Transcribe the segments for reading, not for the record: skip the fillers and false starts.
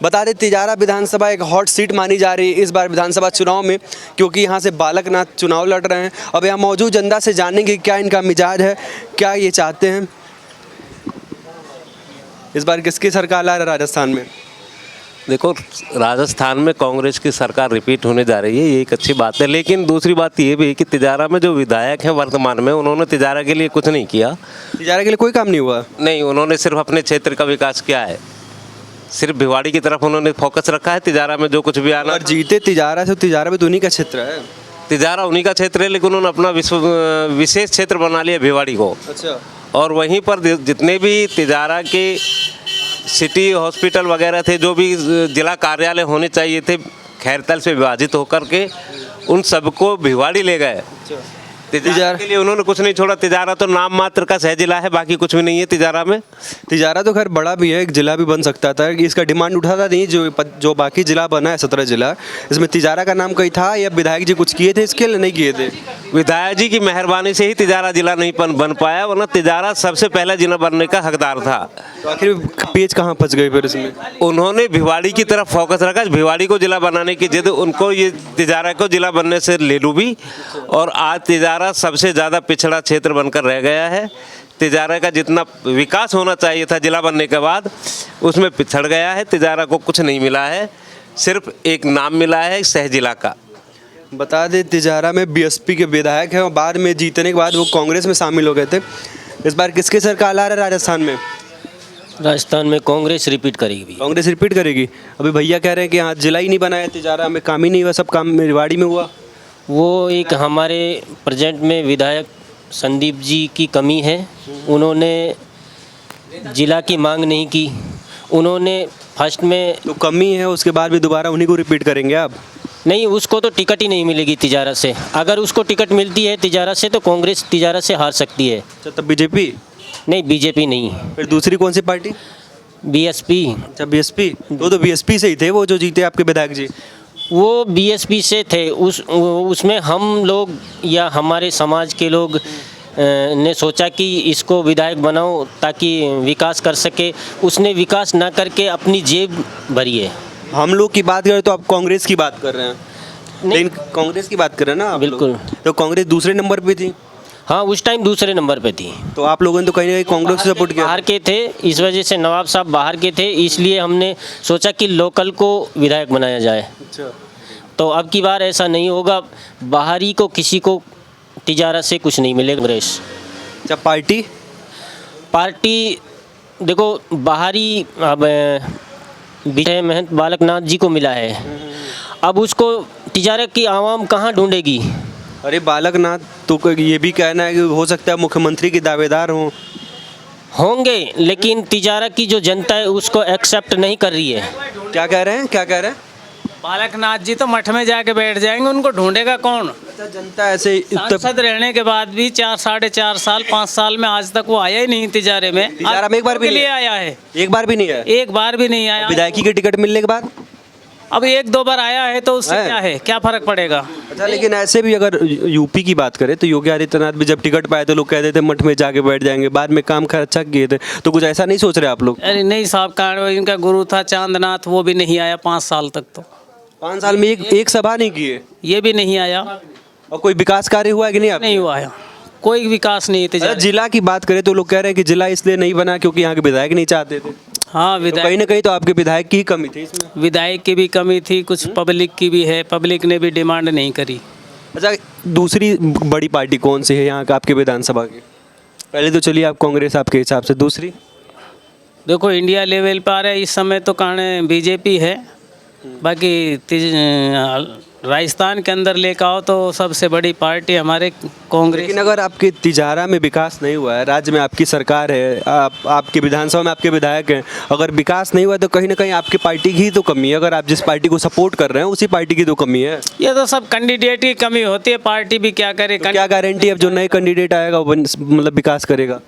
बता दें तिजारा विधानसभा एक हॉट सीट मानी जा रही है इस बार विधानसभा चुनाव में, क्योंकि यहाँ से बालकनाथ चुनाव लड़ रहे हैं। अब यहाँ मौजूद जनता से जानेंगे क्या इनका मिजाज है, क्या ये चाहते हैं। इस बार किसकी सरकार आ रहा है राजस्थान में? देखो, राजस्थान में कांग्रेस की सरकार रिपीट होने जा रही है, ये एक अच्छी बात है। लेकिन दूसरी बात ये भी है कि तिजारा में जो विधायक हैं वर्तमान में, उन्होंने तिजारा के लिए कुछ नहीं किया। तिजारा के लिए कोई काम नहीं हुआ? नहीं, उन्होंने सिर्फ अपने क्षेत्र का विकास किया है। सिर्फ भिवाड़ी की तरफ उन्होंने फोकस रखा है। तिजारा में जो कुछ भी आना, और जीते तिजारा से, तिजारा भी तो उन्हीं का क्षेत्र है। तिजारा उन्हीं का क्षेत्र है, लेकिन उन्होंने अपना विशेष क्षेत्र बना लिया भिवाड़ी को। अच्छा। और वहीं पर जितने भी तिजारा के सिटी हॉस्पिटल वगैरह थे, जो भी जिला कार्यालय होने चाहिए थे खैरतल से विभाजित होकर के, उन सबको भिवाड़ी ले गए। तिजारा के लिए उन्होंने कुछ नहीं छोड़ा। तिजारा तो नाम मात्र का शहर जिला है, बाकी कुछ भी नहीं है तिजारा में। तिजारा तो खैर बड़ा भी है, एक जिला भी बन सकता था। इसका डिमांड उठाता नहीं जो बाकी जिला बना है 17 जिला, इसमें तिजारा का नाम कहीं था या विधायक जी कुछ किए थे इसके लिए? नहीं किए थे। विधायक जी की मेहरबानी से ही तिजारा जिला नहीं बन पाया, वरना तिजारा सबसे पहला जिला बनने का हकदार था। तो आखिर पेच कहाँ फंस गए फिर इसमें? उन्होंने भिवाड़ी की तरफ फोकस रखा, भिवाड़ी को जिला बनाने की जिद, उनको ये तिजारा को जिला बनने से ले डूबी, और आज तिजारा सबसे ज़्यादा पिछड़ा क्षेत्र बनकर रह गया है। तिजारा का जितना विकास होना चाहिए था जिला बनने के बाद, उसमें पिछड़ गया है। तिजारा को कुछ नहीं मिला है, सिर्फ एक नाम मिला है शहर जिला का। बता दें तिजारा में बीएसपी के विधायक हैं और बाद में जीतने के बाद वो कांग्रेस में शामिल हो गए थे। इस बार किसकी सरकार आ रहा है राजस्थान में? राजस्थान में कांग्रेस रिपीट करेगी। कांग्रेस रिपीट करेगी। अभी भैया कह रहे हैं कि यहाँ जिला ही नहीं बनाया, तिजारा में काम ही नहीं हुआ, सब काम भिवाड़ी में हुआ। वो एक हमारे प्रेजेंट में विधायक संदीप जी की कमी है। उन्होंने जिला की मांग नहीं की। उन्होंने फर्स्ट में तो कमी है, उसके बाद भी दोबारा उन्हीं को रिपीट करेंगे आप? नहीं, उसको तो टिकट ही नहीं मिलेगी तिजारा से। अगर उसको टिकट मिलती है तिजारा से तो कांग्रेस तिजारा से हार सकती है। अच्छा, तब बीजेपी? नहीं, बीजेपी नहीं, फिर दूसरी कौन सी पार्टी? बीएसपी। अच्छा, बीएसपी। तो बीएसपी से ही थे वो जो जीते आपके विधायक जी? वो बीएसपी से थे। उसमें हम लोग या हमारे समाज के लोग ने सोचा कि इसको विधायक बनाओ ताकि विकास कर सके। उसने विकास ना करके अपनी जेब भरी है। हम लोग की बात करें तो आप कांग्रेस की बात कर रहे हैं। लेकिन कांग्रेस की बात कर रहे हैं ना आप? बिल्कुल। तो कांग्रेस दूसरे नंबर पे थी? हाँ, उस टाइम दूसरे नंबर पे थी। तो आप लोगों ने तो कहीं ना कहीं कांग्रेस को सपोर्ट किया। बाहर के थे, इस वजह से नवाब साहब बाहर के थे, इसलिए हमने सोचा कि लोकल को विधायक बनाया जाए। अच्छा। तो अब की बार ऐसा नहीं होगा। बाहरी को किसी को तिजारा से कुछ नहीं मिलेगा। कांग्रेस। अच्छा, पार्टी देखो, बाहरी अब विजय महंत बालकनाथ जी को मिला है। अब उसको तिजारा की आवाम कहाँ ढूंढेगी? अरे बालकनाथ तो ये भी कहना है कि हो सकता है मुख्यमंत्री के दावेदार होंगे, लेकिन तिजारा की जो जनता है उसको एक्सेप्ट नहीं कर रही है। क्या कह रहे हैं? बालकनाथ जी तो मठ में जाके बैठ जाएंगे, उनको ढूंढेगा कौन? अच्छा, जनता ऐसे सांसद रहने के बाद भी 4 साढ़े 4 साल 5 साल में आज तक वो आया ही नहीं तिजारे में। तिजारा में एक बार भी के नहीं लिए आया है? एक बार भी नहीं आया? एक बार भी नहीं आया। विधायकी की टिकट मिलने के बाद अब 1-2 बार आया है तो उससे क्या है, क्या फर्क पड़ेगा? अच्छा, लेकिन ऐसे भी अगर यूपी की बात करें तो योगी आदित्यनाथ भी जब टिकट पाए तो लोग कहते थे मठ में जाके बैठ जाएंगे, बाद में काम अच्छा किए थे। तो कुछ ऐसा नहीं सोच रहे आप लोग? अरे नहीं साहब, कारण इनका गुरु था चांदनाथ, वो भी नहीं आया 5 साल तक। तो 5 साल में एक सभा नहीं किए? ये भी नहीं आया। और कोई विकास कार्य हुआ है कि नहीं? आप नहीं हुआ है, कोई विकास नहीं है। जिला की बात करें तो लोग कह रहे हैं कि जिला इसलिए नहीं बना क्योंकि यहाँ के विधायक नहीं चाहते थे। हाँ, तो कहीं ना कहीं तो आपके विधायक की ही कमी थी इसमें। विधायक की भी कमी थी, कुछ पब्लिक की भी है। पब्लिक ने भी डिमांड नहीं करी। अच्छा, दूसरी बड़ी पार्टी कौन सी है यहाँ का आपके विधानसभा की? पहले तो चलिए आप कांग्रेस आपके हिसाब से, दूसरी? देखो, इंडिया लेवल पर आ रहा है इस समय तो कहाँ बीजेपी है। बाकी राजस्थान के अंदर लेकर आओ तो सबसे बड़ी पार्टी हमारे कांग्रेस। लेकिन अगर आपके तिजारा में विकास नहीं हुआ है, राज्य में आपकी सरकार है, आपके विधानसभा में आपके विधायक हैं, अगर विकास नहीं हुआ तो कहीं ना कहीं आपकी पार्टी की ही तो कमी है। अगर आप जिस पार्टी को सपोर्ट कर रहे हैं उसी पार्टी की तो कमी है। ये तो सब कैंडिडेट की कमी होती है, पार्टी भी क्या करे। तो क्या गारंटी अब जो नए कैंडिडेट आएगा वो मतलब विकास करेगा?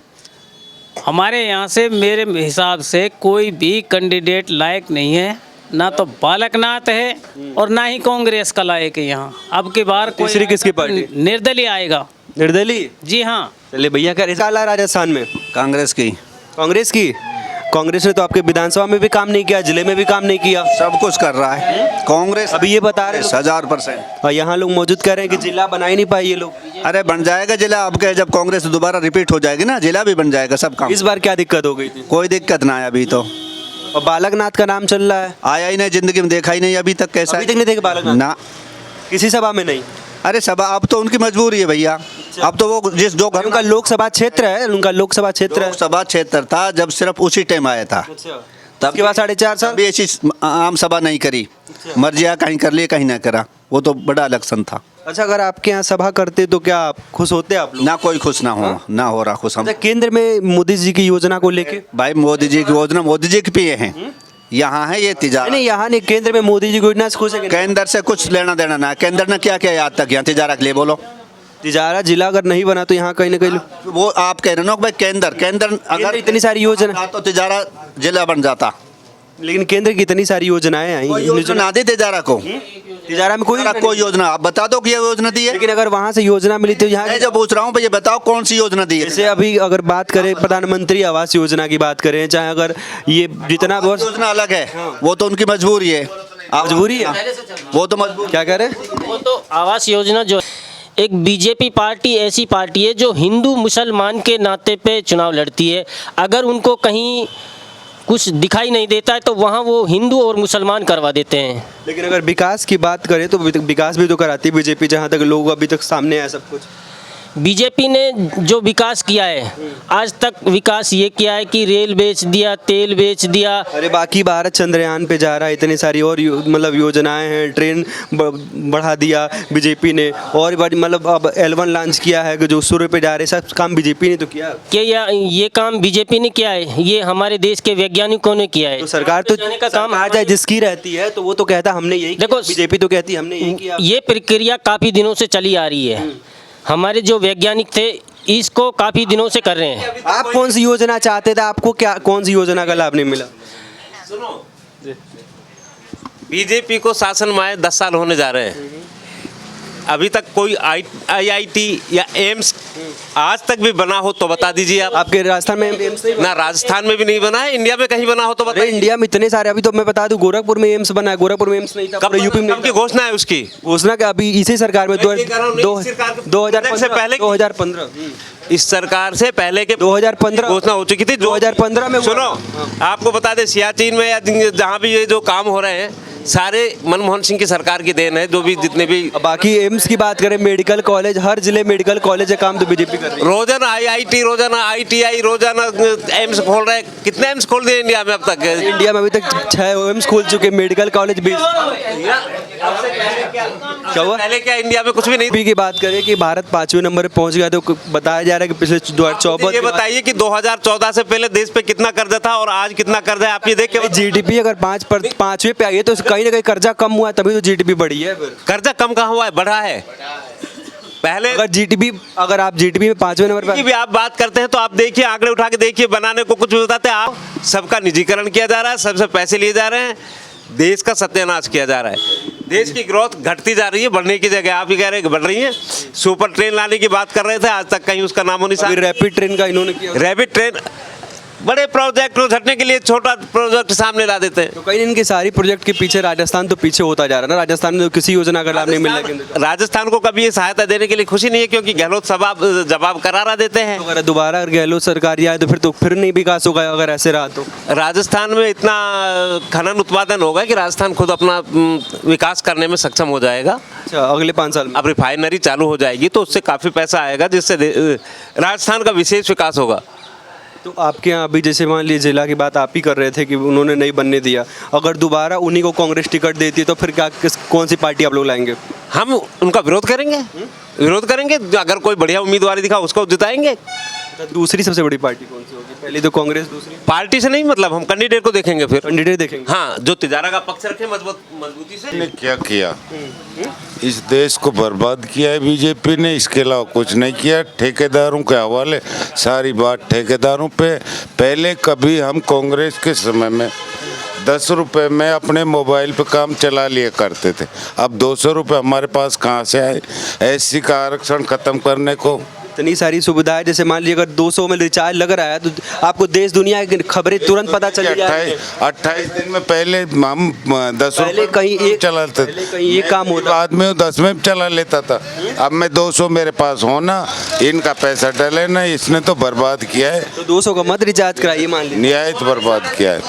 हमारे यहाँ से मेरे हिसाब से कोई भी कैंडिडेट लायक नहीं है, ना तो बालकनाथ है और ना ही कांग्रेस का लायक है यहाँ। अब की बार तीसरी किसकी पार्टी? निर्दलीय आएगा। निर्दलीय? जी हाँ। चलिए भैया, क्या रिजल्ट आ राजस्थान में? कांग्रेस की। कांग्रेस की? कांग्रेस ने तो आपके विधानसभा में भी काम नहीं किया, जिले में भी काम नहीं किया। सब कुछ कर रहा है कांग्रेस। अभी ये बता रहे हैं 1000%। और यहाँ लोग मौजूद कह रहे हैं कि जिला बना ही नहीं पाए ये लोग। अरे बन जाएगा जिला, अब के जब कांग्रेस दोबारा रिपीट हो जाएगी ना, जिला भी बन जाएगा सब काम। इस बार क्या दिक्कत हो गई थी? कोई दिक्कत ना है अभी तो। और बालकनाथ का नाम चल रहा है, आया ही नहीं, जिंदगी में देखा ही नहीं अभी तक। कैसा अभी तक नहीं देखे बालकनाथ? ना, किसी सभा में नहीं। अरे सभा अब तो उनकी मजबूरी है भैया। अब तो वो जिस जो घर उनका लोकसभा क्षेत्र है, उनका लोकसभा क्षेत्र है। सभा क्षेत्र था जब सिर्फ उसी टाइम आया था, तब के बाद 4.5 साल अभी ऐसी आम सभा नहीं करी। मर्जी आ कहीं कर लिए कहीं ना करा, वो तो बड़ा इलेक्शन था। अच्छा, अगर आपके यहाँ सभा करते तो क्या आप खुश होते आप लोग? ना कोई खुश ना हो, ना हो रहा खुश हम। अच्छा, केंद्र में मोदी जी की योजना को लेके? भाई मोदी जी की योजना मोदी जी के पिए हैं, यहाँ है ये तिजारा। नहीं, यहाँ नहीं, केंद्र में मोदी जी की योजना से खुश है कि नहीं? केंद्र से कुछ लेना देना ना। केंद्र ने क्या किया आज तक यहाँ तिजारा के लिए, बोलो? तिजारा जिला अगर नहीं बना तो यहाँ कहीं ना कहीं वो आप कह रहे हो भाई, केंद्र अगर इतनी सारी योजना, तो तिजारा जिला बन जाता। लेकिन केंद्र की इतनी सारी योजनाएं आई, योजना ना दी तिजारा को। तिजारा में कोई योजना आप बता दो कि ये योजना दी है। लेकिन अगर वहाँ से योजना मिली तो यहाँ मैं जो पूछ रहा हूँ भैया बताओ कौन सी योजना दी है। जैसे अभी अगर बात करें प्रधानमंत्री आवास योजना की बात करें, चाहे अगर ये जितना योजना अलग है, वो तो उनकी मजबूरी है। मजबूरी है, वो तो मजबूर। क्या कह रहे हैं? वो तो आवास योजना जो एक बीजेपी पार्टी ऐसी पार्टी है जो हिंदू मुसलमान के नाते पे चुनाव लड़ती है। अगर उनको कहीं कुछ दिखाई नहीं देता है तो वहाँ वो हिंदू और मुसलमान करवा देते हैं। लेकिन अगर विकास की बात करें तो विकास भी तो कराती है बीजेपी, जहाँ तक लोग अभी तक सामने आया सब कुछ। बीजेपी ने जो विकास किया है आज तक, विकास ये किया है कि रेल बेच दिया, तेल बेच दिया। अरे बाकी भारत चंद्रयान पे जा रहा है, इतनी सारी और मतलब योजनाएं हैं, ट्रेन बढ़ा दिया बीजेपी ने, और मतलब अब L1 लॉन्च किया है कि जो सूर्य पे जा रहे, सब काम बीजेपी ने तो किया। क्या ये काम बीजेपी ने किया है? ये हमारे देश के वैज्ञानिकों ने किया है। तो सरकार तो जाने का काम सरकार चाहे जिसकी रहती है तो वो तो कहता हमने यही किया, देखो, बीजेपी तो कहती हमने यही किया। ये प्रक्रिया काफ़ी दिनों से चली आ रही है। हमारे जो वैज्ञानिक थे इसको काफ़ी दिनों से कर रहे हैं। आप कौन सी योजना चाहते थे, आपको क्या कौन सी योजना का लाभ नहीं मिला? सुनो, बीजेपी को शासन में आए 10 साल होने जा रहे हैं, अभी तक कोई IIT या एम्स आज तक भी बना हो तो बता दीजिए आप। आपके राजस्थान में एम्स नहीं बना? ना राजस्थान में भी नहीं बना है, इंडिया में कहीं बना हो तो अरे बताइए। इंडिया में इतने सारे, अभी तो मैं बता दूं गोरखपुर में एम्स बना है, गोरखपुर में एम्स नहीं था, कब यूपी में कब की घोषणा है उसकी? घोषणा का अभी इसी सरकार में मैं ये कह रहा हूं, नहीं, इस सरकार के 2015 से पहले 2015 इस सरकार से पहले के 2015 घोषणा हो चुकी थी। 2015 में हुआ। सुनो, आपको बता दें सियाचिन में या जहाँ भी ये जो काम हो रहे हैं सारे मनमोहन सिंह की सरकार की देन है। जो भी जितने भी बाकी एम्स की बात करें, मेडिकल कॉलेज, हर जिले मेडिकल कॉलेज का काम तो बीजेपी कर रही है। रोजाना IIT, रोजाना ITI, रोजाना एम्स खोल रहे हैं। कितने एम्स खोल दिए इंडिया में अब तक? इंडिया में अभी तक 6 एम्स खोल चुके, मेडिकल कॉलेज भी। क्या हुआ? पहले क्या इंडिया में कुछ भी नहीं? बीजेपी की बात करें कि भारत 5वें नंबर पे पहुंच गया, तो बताया जा रहा है कि पिछले 2014 ये बताइए कि 2014 से पहले देश पे कितना कर्जा था और आज कितना कर्जा है, आप ये देख के बताइए। जीडीपी अगर 5वें पे आई है तो कहीं ना कहीं कर्जा कम हुआ है, तभी तो जीडीपी बढ़ी है। फिर कर्जा कम कहाँ हुआ है, बढ़ा है। पहले अगर आप जीडीपी में 5वें नंबर की पे भी आप बात करते हैं तो आप देखिए, आंकड़े उठा के देखिए, बनाने को कुछ भी बताते हैं आप। सबका निजीकरण किया जा रहा है, सबसे पैसे लिए जा रहे हैं, देश का सत्यानाश किया जा रहा है। देश की ग्रोथ घटती जा रही है, बढ़ने की जगह आप ही कह रहे हैं बढ़ रही है। सुपर ट्रेन लाने की बात कर रहे थे, आज तक कहीं उसका नामो निशान। रैपिड ट्रेन का इन्होंने किया, रैपिड ट्रेन, बड़े प्रोजेक्ट को झटने के लिए छोटा प्रोजेक्ट सामने ला देते हैं। तो कहीं इनके सारी प्रोजेक्ट के पीछे राजस्थान तो पीछे होता जा रहा है ना। राजस्थान में तो किसी योजना का लाभ नहीं मिल रहा। राजस्थान को कभी ये सहायता देने के लिए खुशी नहीं है, क्योंकि गहलोत जवाब करारा देते हैं। तो अगर दोबारा गहलोत सरकार आए तो फिर नहीं विकास होगा। अगर ऐसे रहा तो राजस्थान में इतना खनन उत्पादन होगा कि राजस्थान खुद अपना विकास करने में सक्षम हो जाएगा। अच्छा, अगले 5 साल में अब रिफाइनरी चालू हो जाएगी तो उससे काफ़ी पैसा आएगा, जिससे राजस्थान का विशेष विकास होगा। तो आपके यहाँ अभी जैसे मान लीजिए जिला की बात आप ही कर रहे थे कि उन्होंने नहीं बनने दिया, अगर दोबारा उन्हीं को कांग्रेस टिकट देती है तो फिर क्या कौन सी पार्टी आप लोग लाएंगे? हम उनका विरोध करेंगे, विरोध करेंगे। अगर कोई बढ़िया उम्मीदवार दिखा उसको जिताएंगे। तो दूसरी सबसे बड़ी पार्टी कौन सी होगी? पहली तो कांग्रेस, दूसरी पार्टी से नहीं मतलब, हम कैंडिडेट को देखेंगे फिर। कैंडिडेट देखेंगे। हाँ, जो तिजारा का पक्ष रखे मजबूती से। ने क्या किया? इस देश को बर्बाद किया है बीजेपी ने, इसके अलावा कुछ नहीं किया। ठेकेदारों के हवाले सारी बात ठेकेदारों पे। पहले कभी हम कांग्रेस के समय में 10 रुपये में अपने मोबाइल पे काम चला लिया करते थे, अब 200 रुपये हमारे पास कहाँ से आए? SC का आरक्षण ख़त्म करने को इतनी सारी सुविधाएं, जैसे मान लीजिए अगर 200 में रिचार्ज लग रहा है तो आपको देश दुनिया की खबरें तुरंत पता चल जाती है। 28 दिन में पहले हम 10 पहले कहीं एक चलाते पहले कहीं एक काम होता बाद में 10 में चला लेता था। अब मैं 200 मेरे पास होना, इनका पैसा डले ना, इसने तो बर्बाद किया है, तो 200 का मत रिचार्ज कराइए मान लीजिए। निहायत बर्बाद किया है।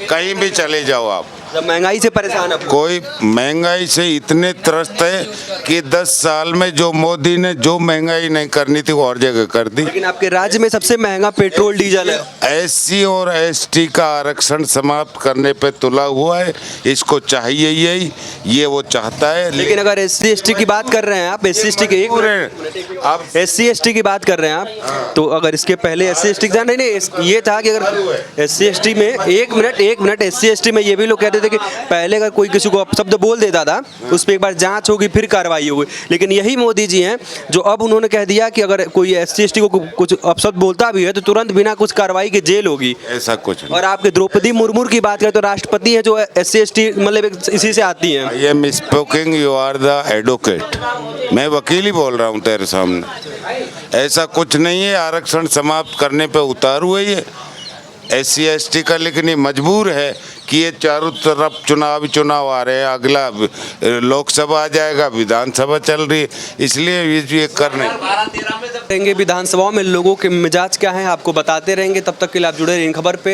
कहीं भी चले जाओ आप, जब महंगाई से परेशान है कोई महंगाई से इतने त्रस्त है कि 10 साल में जो मोदी ने जो महंगाई नहीं करनी थी वो और जगह कर दी। लेकिन आपके राज्य में सबसे महंगा पेट्रोल डीजल है। एससी और एसटी का आरक्षण समाप्त करने पे तुला हुआ है, इसको चाहिए यही, ये वो चाहता है। लेकिन अगर SC ST की बात कर रहे हैं आप, SC ST के आप SC ST की बात कर रहे हैं आप, तो अगर इसके पहले SC ST का नहीं, ये था कि अगर SC ST में एक मिनट SC ST में ये भी लोग कहते थे कि पहले अगर कोई किसी को अपशब्द बोल देता था उस पर एक बार जांच होगी फिर कार्रवाई होगी, लेकिन यही मोदी जी हैं जो अब उन्होंने कह दिया कि अगर कोई SC ST को कुछ अपशब्द बोलता भी है तो तुरंत बिना कुछ कार्रवाई के जेल होगी। ऐसा कुछ नहीं। और आपके द्रौपदी मुर्मू की बात करें तो राष्ट्रपति है जो SC ST मतलब इसी से आती हैं। I am speaking, you are the advocate, मैं वकील ही बोल रहा हूँ तेरे सामने। ऐसा कुछ नहीं है, आरक्षण समाप्त करने पे उतार हुए ये SC ST का, लेकिन ये मजबूर है कि ये चारों तरफ चुनाव आ रहे हैं, अगला लोकसभा आ जाएगा, विधानसभा चल रही है, इसलिए ये कर नहीं रहेंगे। विधानसभाओं में लोगों के मिजाज क्या हैं आपको बताते रहेंगे, तब तक के लिए आप जुड़े रहिए इन खबर पे।